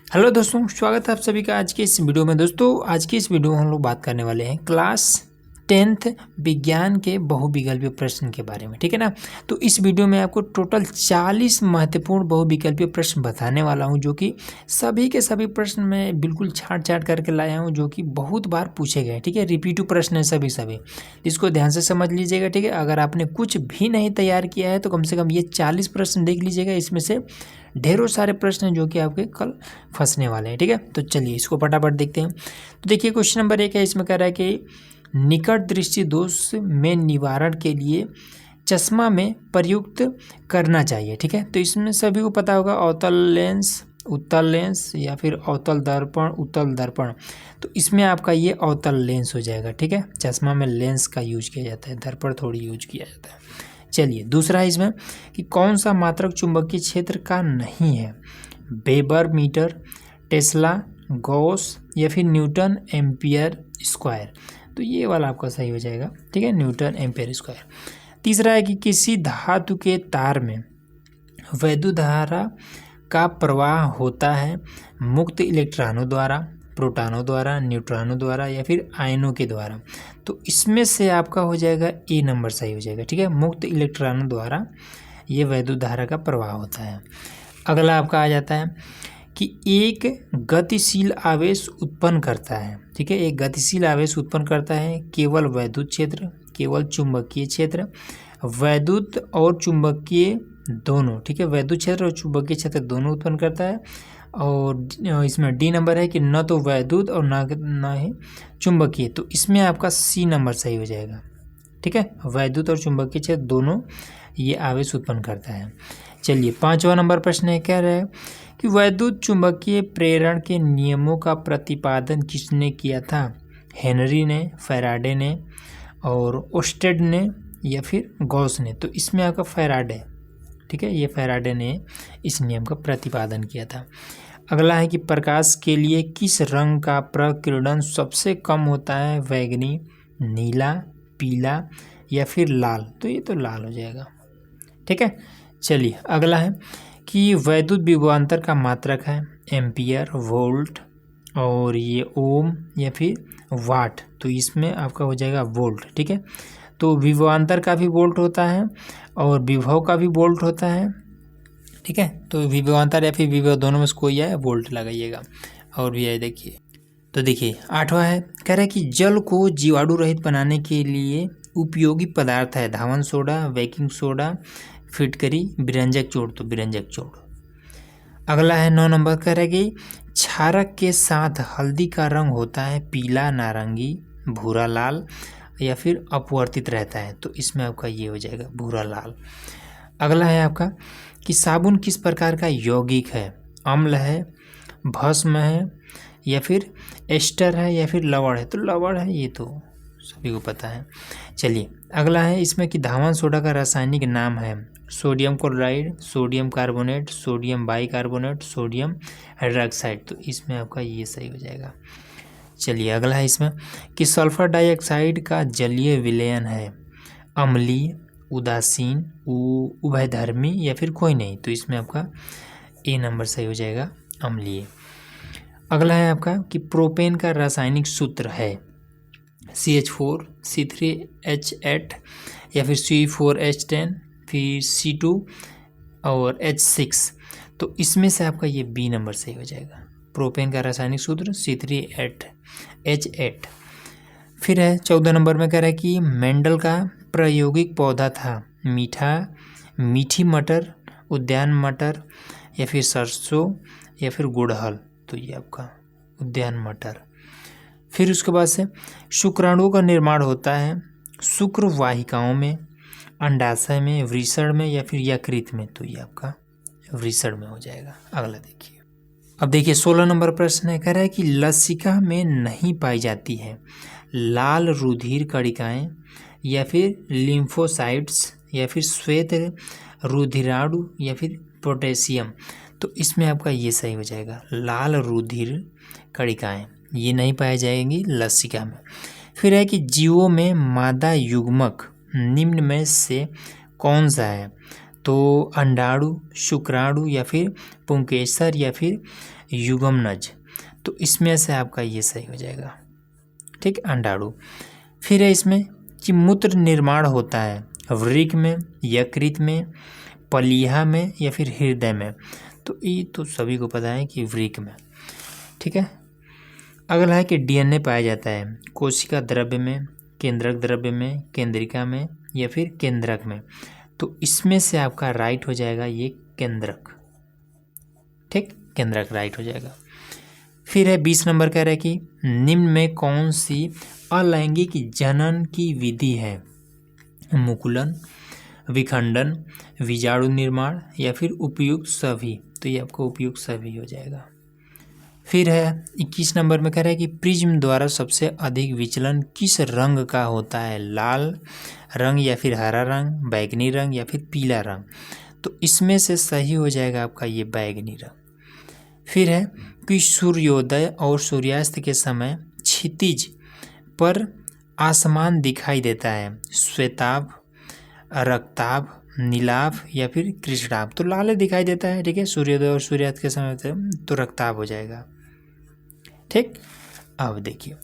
Hello दोस्तों, स्वागत है आप सभी का आज के इस वीडियो में। दोस्तों आज की इस वीडियो में हम लोग बात करने वाले हैं क्लास 10th विज्ञान के बहुविकल्पीय प्रश्न के बारे में, ठीक है ना। तो इस वीडियो में आपको टोटल 40 महत्वपूर्ण बहुविकल्पीय प्रश्न बताने वाला हूं, जो कि सभी के सभी प्रश्न में बिल्कुल छाट छाट करके लाया हूं, जो कि बहुत बार पूछे गए, ठीक है। रिपीटिव प्रश्न है सभी इसको ध्यान से समझ लीजिएगा, ठीक है। अगर आपने कुछ भी नहीं तैयार किया है तो कम से कम ये 40 प्रश्न देख लीजिएगा। इसमें से ढेरों सारे प्रश्न हैं जो कि आपके कल फंसने वाले हैं, ठीक है। तो चलिए इसको फटाफट देखते हैं। तो देखिए क्वेश्चन नंबर 1 है, इसमें कह रहा है कि निकट दृष्टि दोष में निवारण के लिए चश्मा में प्रयुक्त करना चाहिए, ठीक है। तो इसमें सभी को पता होगा अवतल लेंस, उत्तल लेंस या फिर अवतल दर्पण, उत्तल दर्पण। तो इसमें आपका ये अवतल लेंस हो जाएगा, ठीक है। चश्मा में लेंस का यूज किया जाता है, दर्पण थोड़ी यूज किया जाता है। चलिए दूसरा है इसमें कि कौन सा मात्रक चुंबकीय क्षेत्र का नहीं है, वेबर मीटर, टेस्ला, गॉस या फिर न्यूटन एम्पियर स्क्वायर। तो ये वाला आपका सही हो जाएगा, ठीक है, न्यूटन एम्पियर स्क्वायर। तीसरा है कि किसी धातु के तार में वैद्युत धारा का प्रवाह होता है मुक्त इलेक्ट्रॉनों द्वारा, प्रोटॉनों द्वारा, न्यूट्रॉनों द्वारा या फिर आयनों के द्वारा। तो इसमें से आपका हो जाएगा ए नंबर सही हो जाएगा, ठीक है। मुक्त इलेक्ट्रॉनों द्वारा ये वैद्युत धारा का प्रवाह होता है। अगला आपका आ जाता है कि एक गतिशील आवेश उत्पन्न करता है, ठीक है। एक गतिशील आवेश उत्पन्न करता है केवल वैद्युत क्षेत्र, केवल चुंबकीय क्षेत्र, वैद्युत और चुंबकीय दोनों, ठीक है। वैद्युत क्षेत्र और चुंबकीय क्षेत्र दोनों उत्पन्न करता है। और इसमें डी नंबर है कि न तो वैद्युत और ना ही चुंबकीय। तो इसमें आपका सी नंबर सही हो जाएगा, ठीक है। वैद्युत और चुंबकीय क्षेत्र दोनों ये आवेश उत्पन्न करता है। चलिए पांचवा नंबर प्रश्न है, कह रहा है कि वैद्युत चुंबकीय प्रेरण के नियमों का प्रतिपादन किसने किया था, हेनरी ने, फैराडे ने और ओस्टेड ने या फिर गॉस ने। तो इसमें आपका फैराडे, ठीक है, ये फैराडे ने इस नियम का प्रतिपादन किया था। अगला है कि प्रकाश के लिए किस रंग का प्रकीर्णन सबसे कम होता है, बैंगनी, नीला, पीला या फिर लाल। तो ये तो लाल हो जाएगा, ठीक है। चलिए अगला है कि वैद्युत विभवांतर का मात्रक है एम्पियर, वोल्ट और ये ओम या फिर वाट। तो इसमें आपका हो जाएगा वोल्ट, ठीक है। तो विभवांतर का भी वोल्ट होता है और विभव का भी वोल्ट होता है, ठीक है। तो विभवांतर या फिर विभव दोनों में से कोई है, वोल्ट लगाइएगा। और भी है देखिए, तो देखिए आठवां है, कह रहा है कि जल को जीवाणु रहित बनाने के लिए उपयोगी पदार्थ है धावन सोडा, बेकिंग सोडा, फिटकरी, विरंजक चूर्ण। तो विरंजक चूर्ण। अगला है 9 नंबर, कह रहा है कि क्षारक के साथ हल्दी का रंग होता है पीला, नारंगी, भूरा, लाल या फिर अपवर्तित रहता है। तो इसमें आपका ये हो जाएगा भूरा लाल। अगला है आपका कि साबुन किस प्रकार का यौगिक है, अम्ल है, भस्म है या फिर एस्टर है या फिर लवण है। तो लवण है, ये तो सभी को पता है। चलिए अगला है इसमें कि धावन सोडा का रासायनिक नाम है sodium chloride, sodium carbonate, sodium bicarbonate, sodium hydroxide. तो इसमें आपका ये सही हो जाएगा। चलिए अगला है इसमें कि सल्फर डाइऑक्साइड का जलीय विलयन है अम्लीय, उदासीन, उभयधर्मी या फिर कोई नहीं। तो इसमें आपका ए नंबर सही हो जाएगा, अम्लीय। अगला है आपका कि प्रोपेन का रासायनिक सूत्र है CH4, C3H8 या फिर C4H10, फिर C2 और H6। तो इसमें से आपका ये बी नंबर सही हो जाएगा। प्रोपेन का रासायनिक सूत्र C3H8। फिर है 14 नंबर में, कह रहा है कि मेंडल का प्रायोगिक पौधा था मीठी मटर, उद्यान मटर या फिर सरसों या फिर गुड़हल। तो ये आपका उद्यान मटर। फिर उसके बाद से शुक्राणुओं का निर्माण होता है शुक्र वाहिकाओं में, अंडाशय में, वृषण में या फिर यकृत में। तो ये आपका वृषण में हो जाएगा। अगला देखिए, अब देखिए 16 नंबर प्रश्न है, कह रहा है कि लसिका में नहीं पाई जाती है लाल रुधिर कणिकाएं या फिर लिम्फोसाइट्स या फिर श्वेत रुधिराणु या फिर पोटेशियम। तो इसमें आपका ये सही हो जाएगा, लाल रुधिर कणिकाएं ये नहीं पाई जाएंगी लसिका में। फिर है कि जीवों में मादा युग्मक निम्न में से कौन सा है, तो अंडाणु, शुक्राणु या फिर पुंकेसर या फिर युग्मनज, तो इसमें से आपका ये सही हो जाएगा। ठीक, अंडाणु। फिर है इसमें कि मूत्र निर्माण होता है वृक्क में, यकृत में, पलीहा में या फिर हृदय में, तो ये तो सभी को पता है कि वृक्क में। ठीक है, अगला है कि डीएनए पाया जाता है कोशिका द्रव्य में, केंद्रक द्रव्य में, केंद्रिका में या फिर केंद्रक में, तो इसमें से आपका राइट हो जाएगा ये केंद्रक। ठीक, केंद्रक राइट हो जाएगा। फिर है 20 नंबर कह रहा है कि निम्न में कौन सी अलैंगिक जनन की विधि है? मुकुलन, विखंडन, बीजाणु निर्माण या फिर उपयुक्त सभी, तो ये आपको उपयुक्त सभी हो जाएगा। फिर है 21 नंबर में कह रहा है कि प्रिज्म द्वारा सबसे अधिक विचलन किस रंग का होता है? लाल रंग या फिर हरा रंग, बैंगनी रंग या फिर पीला रंग, तो इसमें से सही हो जाएगा आपका ये बैंगनी रंग। फिर है कि सूर्योदय और सूर्यास्त के समय क्षितिज पर आसमान दिखाई देता है श्वेताभ, रक्ताभ, नीलाभ या फिर कृष्णाभ, तो लाल दिखाई देता है। ठीक है, सूर्योदय और सूर्यास्त के समय तो रक्ताभ हो जाएगा। ठीक, अब देखिए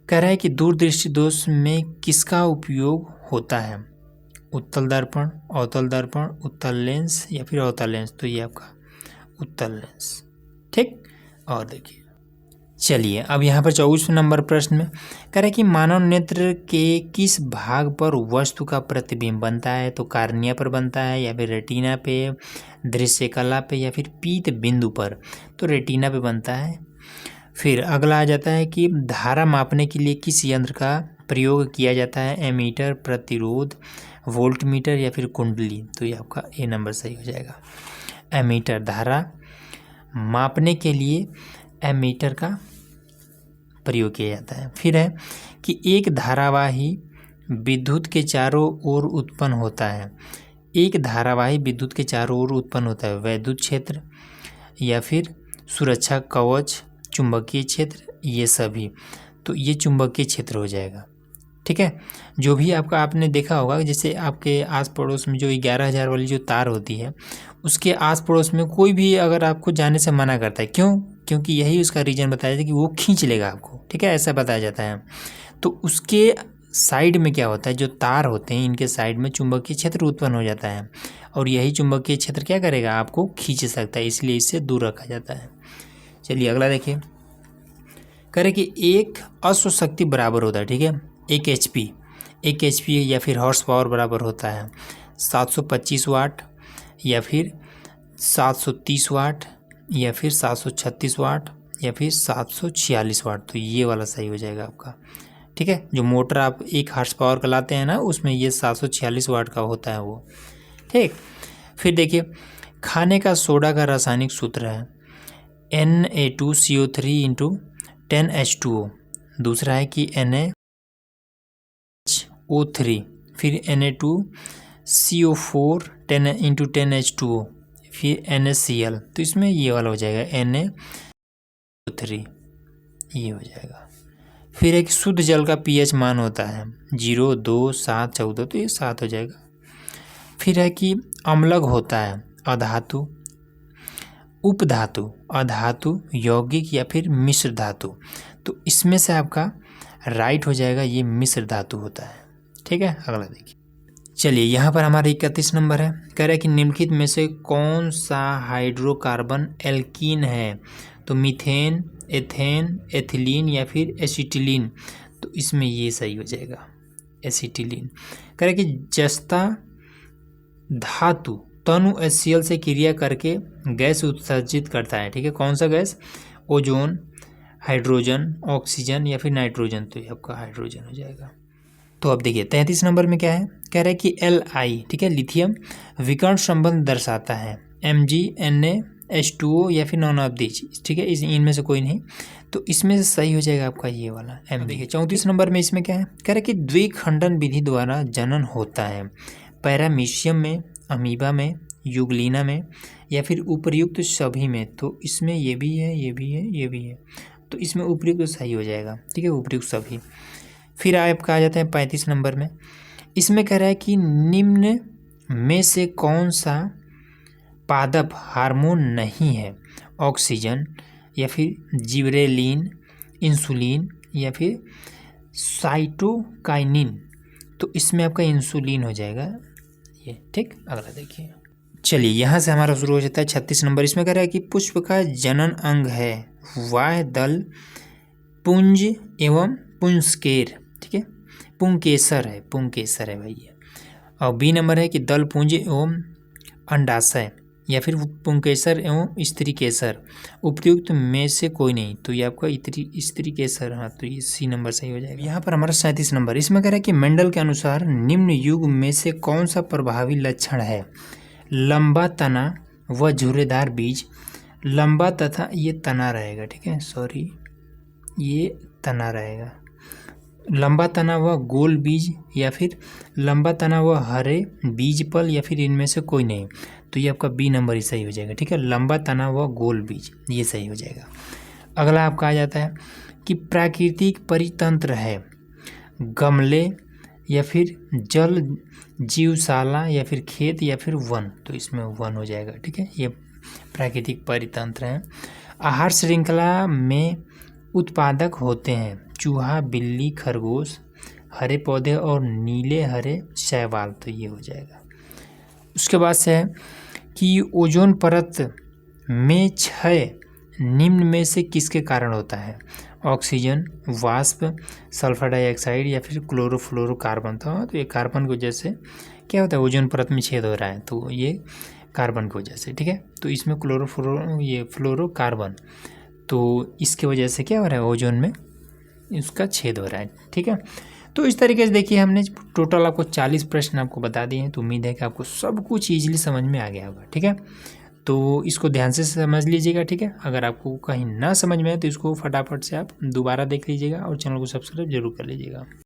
कह रहा है कि दूरदृष्टि दोष में किसका उपयोग होता है? उत्तल दर्पण, अवतल दर्पण, उत्तल लेंस या फिर अवतल लेंस, तो ये आपका उत्तल लेंस। ठीक, और देखिए चलिए अब यहाँ पर 24 नंबर प्रश्न में कह रहा है कि मानव नेत्र के किस भाग पर वस्तु का प्रतिबिंब बनता है? तो कार्निया पर बनता है या फिर रेटिना पे, दृश्य कला पे या फिर पीत बिंदु पर, तो रेटिना पे बनता है। फिर अगला आ जाता है कि धारा मापने के लिए किस यंत्र का प्रयोग किया जाता है? एमीटर, प्रतिरोध, वोल्टमीटर या फिर कुंडली, तो ये आपका ए नंबर सही हो जाएगा। एमीटर, धारा मापने के लिए एमीटर का प्रयोग किया जाता है। फिर है कि एक धारावाही विद्युत के चारों ओर उत्पन्न होता है, एक धारावाही विद्युत के चारों ओर उत्पन्न होता है वैद्युत क्षेत्र या फिर सुरक्षा कवच, चुंबकीय क्षेत्र, ये सभी, तो ये चुंबकीय क्षेत्र हो जाएगा। ठीक है, जो भी आपका आपने देखा होगा जैसे आपके आस पड़ोस में जो 11,000 वाली जो तार होती है उसके आस पड़ोस में कोई भी अगर आपको जाने से मना करता है, क्यों? क्योंकि यही उसका रीज़न बताया जाता है कि वो खींच लेगा आपको। ठीक है, ऐसा बताया जाता है। तो उसके साइड में क्या होता है, जो तार होते हैं इनके साइड में चुंबकीय क्षेत्र उत्पन्न हो जाता है और यही चुंबकीय क्षेत्र क्या करेगा, आपको खींच सकता है, इसलिए इससे दूर रखा जाता है। चलिए अगला देखिए, कह रहे कि एक अश्व शक्ति बराबर होता है, ठीक है, एक एचपी या फिर हॉर्स पावर बराबर होता है 725 वाट या फिर 730 वाट या फिर 736 वाट या फिर 746 वाट, तो ये वाला सही हो जाएगा आपका। ठीक है, जो मोटर आप 1 हॉर्स पावर का लाते हैं ना उसमें ये 746 वाट का होता है वो। ठीक, फिर देखिए खाने का सोडा का रासायनिक सूत्र है Na2CO3 इंटू 10H2O, दूसरा है कि NaHO3, फिर Na2CO4 10 इंटू 10H2O, फिर NaCl, तो इसमें ये वाला हो जाएगा Na3, ये हो जाएगा। फिर एक शुद्ध जल का pH मान होता है 0, 2, 7, 14, तो ये 7 हो जाएगा। फिर है कि अम्लग होता है अधातु, उपधातु, अधातु, यौगिक या फिर मिश्र धातु, तो इसमें से आपका राइट हो जाएगा ये मिश्र धातु होता है। ठीक है, अगला देखिए। चलिए यहाँ पर हमारा 31 नंबर है, कह रहा है कि निम्नलिखित में से कौन सा हाइड्रोकार्बन एल्कीन है? तो मीथेन, एथेन, एथिलीन या फिर एसिटिलीन, तो इसमें ये सही हो जाएगा एसिटिलीन। कह रहा है कि जस्ता धातु तनु HCl से क्रिया करके गैस उत्सर्जित करता है। ठीक है, कौन सा गैस? ओजोन, हाइड्रोजन, ऑक्सीजन या फिर नाइट्रोजन, तो ये आपका हाइड्रोजन हो जाएगा। तो अब देखिए 33 नंबर में क्या है, कह रहा है कि Li, ठीक है, लिथियम विकर्ण संबंध दर्शाता है MgNaH2O या फिर नॉन ऑफ दीज। ठीक है, इनमें से कोई नहीं, तो इसमें से सही हो जाएगा आपका ये वाला M। देखिए 34 नंबर में इसमें क्या है, कह रहा है कि द्विखंडन विधि द्वारा जनन होता है पैरामीशियम में, अमीबा में, युगलिना में या फिर उपर्युक्त सभी में, तो इसमें ये भी है, ये भी है, ये भी है, तो इसमें उपर्युक्त सही हो जाएगा। ठीक है, उपर्युक्त सभी। फिर आपका आ जाता है 35 नंबर में, इसमें कह रहा है कि निम्न में से कौन सा पादप हार्मोन नहीं है? ऑक्सीजन, या फिर जिबरेलिन, इंसुलिन या फिर साइटोकाइनिन। तो इसमें आपका इंसुलिन हो जाएगा ये, ठीक। अगला देखिए, चलिए यहाँ से हमारा शुरू हो जाता है 36 नंबर। इसमें कह रहा है कि पुष्प का जनन अंग है वाह दल पुंज एवं पुंस्केर, ठीक है, पुंकेसर है भाई ये। और बी नंबर है कि दल पुंज एवं अंडाशय या फिर पुंकेसर एवं स्त्री केसर, उपयुक्त में से कोई नहीं। तो ये आपका स्त्री केसर, हाँ, तो ये सी नंबर सही हो जाएगा। यहाँ पर हमारा 37 नंबर। इसमें कह रहा है कि मेंडल के अनुसार निम्न युग में से कौन सा प्रभावी लक्षण है? लंबा तना व झुर्रेदार बीज। लंबा तथा ये तना रहेगा, ठीक है, सॉरी ये तना रहेगा। लंबा तना व गोल बीज या फिर लंबा तना व हरे बीज पल या फिर इनमें से कोई नहीं। तो ये आपका बी नंबर ही सही हो जाएगा, ठीक है, लंबा तना व गोल बीज, ये सही हो जाएगा। अगला आपका आ जाता है कि प्राकृतिक परितंत्र है गमले या फिर जल जीवशाला या फिर खेत या फिर वन। तो इसमें वन हो जाएगा, ठीक है, ये प्राकृतिक परितंत्र है। आहार श्रृंखला में उत्पादक होते हैं चूहा, बिल्ली, खरगोश, हरे पौधे और नीले हरे शैवाल। तो ये हो जाएगा। उसके बाद से है कि ओजोन परत में क्षय निम्न में से किसके कारण होता है? ऑक्सीजन वाष्प, सल्फर डाइऑक्साइड या फिर क्लोरोफ्लोरोकार्बन। तो ये कार्बन की वजह से क्या होता है, ओजोन परत में छेद हो रहा है, तो ये कार्बन की वजह से, ठीक है। तो इसमें फ्लोरोकार्बन, तो इसके वजह से क्या हो रहा है, ओजोन में इसका छेद हो रहा है, ठीक है। तो इस तरीके से देखिए हमने टोटल आपको 40 प्रश्न आपको बता दिए हैं। तो उम्मीद है कि आपको सब कुछ ईजिली समझ में आ गया होगा, ठीक है। तो इसको ध्यान से समझ लीजिएगा, ठीक है। अगर आपको कहीं ना समझ में आए तो इसको फटाफट से आप दोबारा देख लीजिएगा और चैनल को सब्सक्राइब जरूर कर लीजिएगा।